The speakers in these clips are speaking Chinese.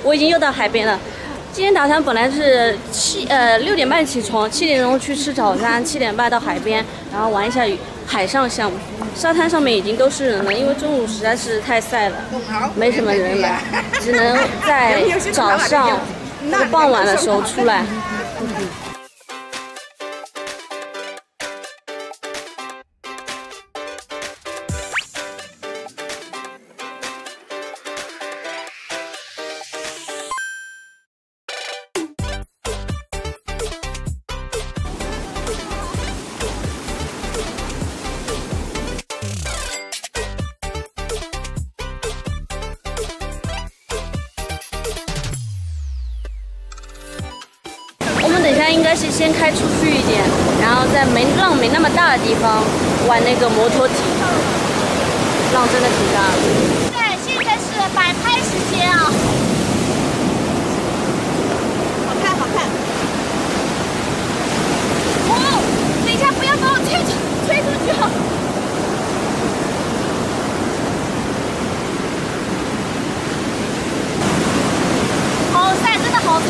我已经又到海边了。今天打算本来是6点半起床，7点钟去吃早餐，7点半到海边，然后玩一下海上项目。沙滩上面已经都是人了，因为中午实在是太晒了，没什么人来，只能在早上或者傍晚的时候出来。等一下应该是先开出去一点，然后在浪没那么大的地方玩那个摩托艇，浪真的挺大的。对，现在是摆拍时间啊，好看好看。哦，等一下不要把我吹出去啊！好晒，真的好晒。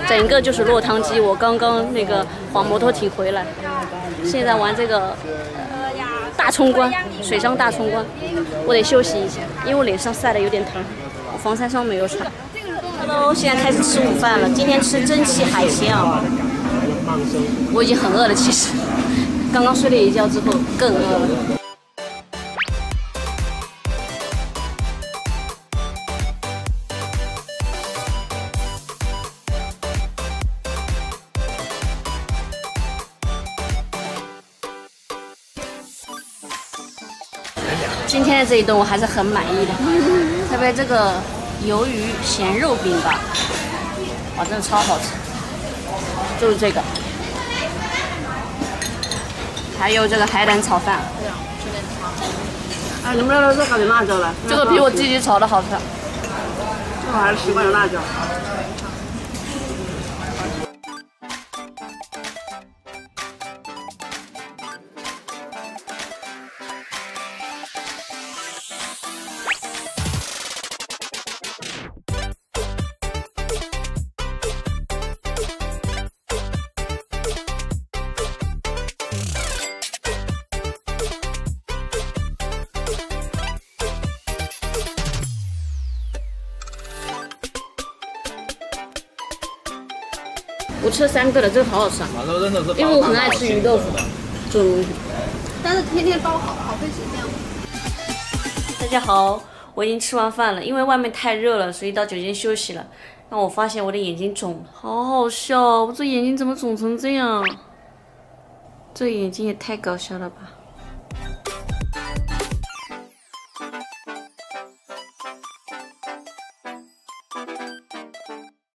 整个就是落汤鸡。我刚刚那个划摩托艇回来，现在玩这个大冲关，水上大冲关。我得休息一下，因为我脸上晒得有点疼，我防晒霜没有擦。Hello， 现在开始吃午饭了。今天吃蒸汽海鲜啊，我已经很饿了，其实刚刚睡了一觉之后更饿了。 今天的这一顿我还是很满意的，特别这个鱿鱼咸肉饼吧，哇，真的超好吃。就是这个，还有这个海胆炒饭。哎，你们来这搞点辣椒了？这个比我自己炒的好吃。这个还是习惯有辣椒。 我吃了3个了，这个好好吃啊！因为我很爱吃鱼豆腐这种东西。但是天天包好费时间。大家好，我已经吃完饭了，因为外面太热了，所以到酒店休息了。让我发现我的眼睛肿了，好好笑哦！我这眼睛怎么肿成这样？这眼睛也太搞笑了吧！